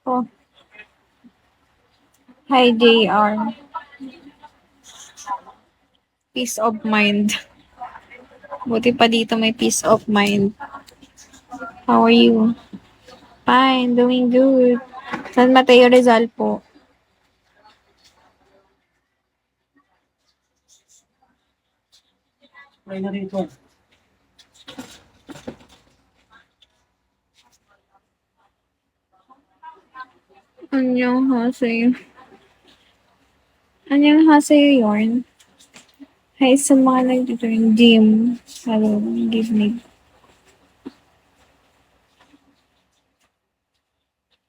Oh, hi, JR. Peace of mind. Buti pa dito may peace of mind. How are you? Fine, doing good. San Mateo Rizal po. Ay na rito. Annyeonghaseyo. Annyeonghaseyo yarn. Hi sa mga nag-join gym. Hello, good evening.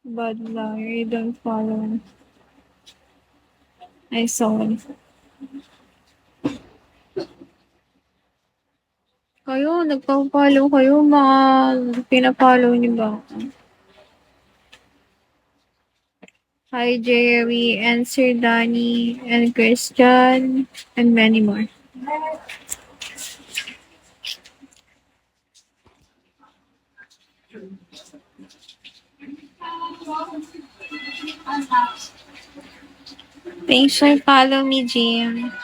Bad liar, you don't follow. I saw it. Kayo, nagpa-follow kayo, mga pina-follow niyo ba ako? Hi, Jerry, and Sir Danny, and Christian, and many more. Thanks for follow me, Jim.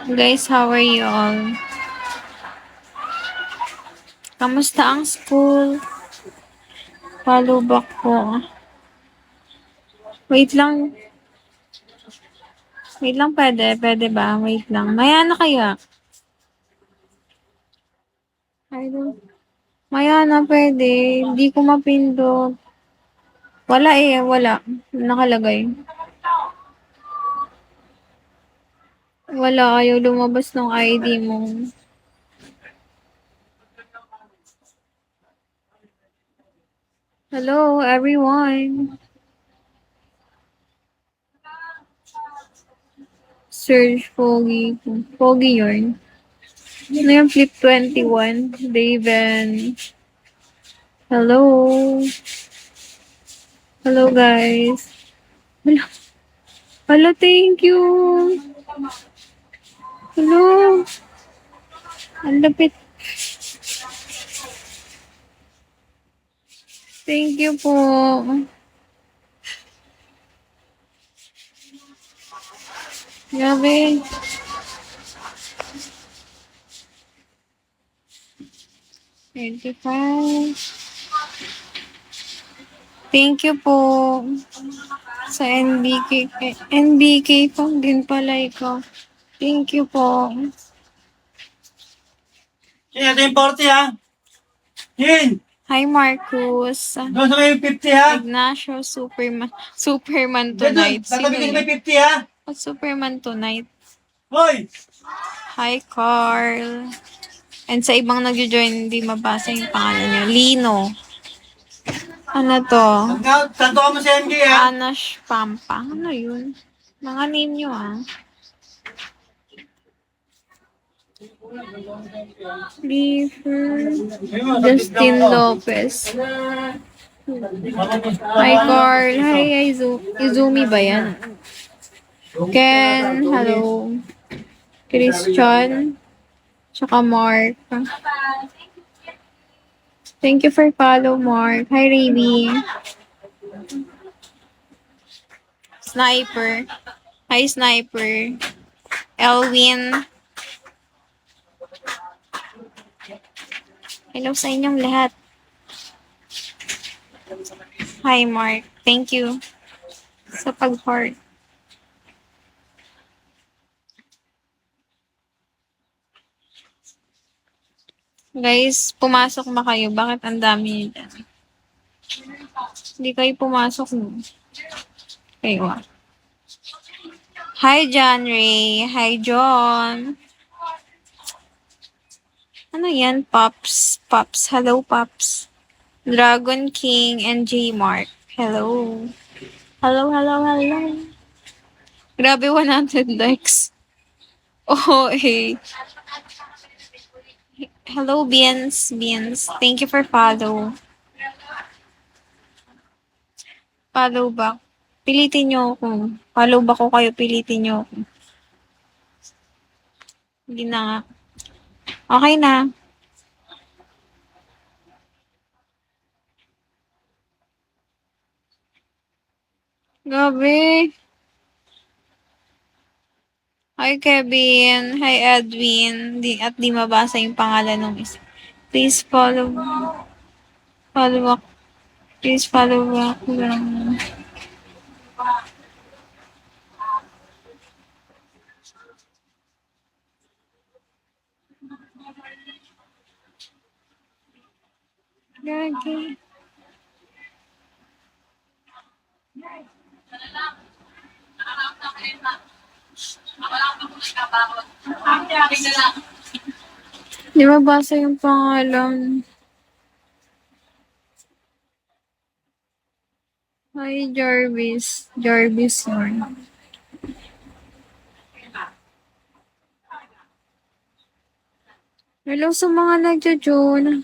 Guys, how are you all? Kamusta ang school? Follow back po. Wait lang. Wait lang, pwede. Pwede ba? Wait lang. Maya na kaya? I don't... Maya na, pwede. Hindi ko mapindot. Wala eh, wala. Nakalagay. Wala, ayaw lumabas ng ID mo. Hello, everyone. Search Pogi. Pogi yun. Ano yung Flip 21? Daven. Hello. Hello, guys. Hello. Hello, thank you. Hello. Ang lapit. Thank you po. Grabe. $25. Thank you po. Sa NBK. NBK po din pala ikaw. Thank you po. Yin, ito yung 40 ha. Yin! Hi, Marcus. Doon sa may 50 ha. Ignacio, Superman. Superman Doon, tonight. tatabi Sino ka sa may yun? 50 ha. Oh, Superman tonight. Hoy! Hi, Carl. And sa ibang nag-join, hindi mabasa yung pangalan niya. Lino. Ano to? Tanto ka mo sa MJ ha. Anash Pampang. Ano yun? Mga name nyo ah. Leafer. Justin Lopez. Hi, Carl. Hi, Izumi ba yan? Ken. Hello. Christian. Tsaka Mark. Thank you for follow, Mark. Hi, Raby. Sniper. Hi, Sniper. Elwin. Hello sa inyong lahat. Hi, Mark. Thank you sa pag-heart. Guys, pumasok ba kayo? Bakit ang dami niyo dyan? Hindi kayo pumasok. No? Kayo ah. Hi, John Ray. Hi, John. Ano yan? Pops. Pops. Hello, Pops. Dragon King and J Mark. Hello. Hello, hello, hello. Grabe, 100 likes. Oh, hey. Hello, Beans. Beans. Thank you for follow. Follow back. Pilitin nyo ako. Follow back ko kayo. Pilitin nyo ako. Hindi na nga. Okay na. Gabi. Hi, Kevin. Hi, Edwin. Di mabasa yung pangalan ng isa. Please follow up. Please follow up lang. Gagi. Di mabasa yung pangalan. Hi, Jarvis. Jarvis yun. Hello sa mga nagjo-join.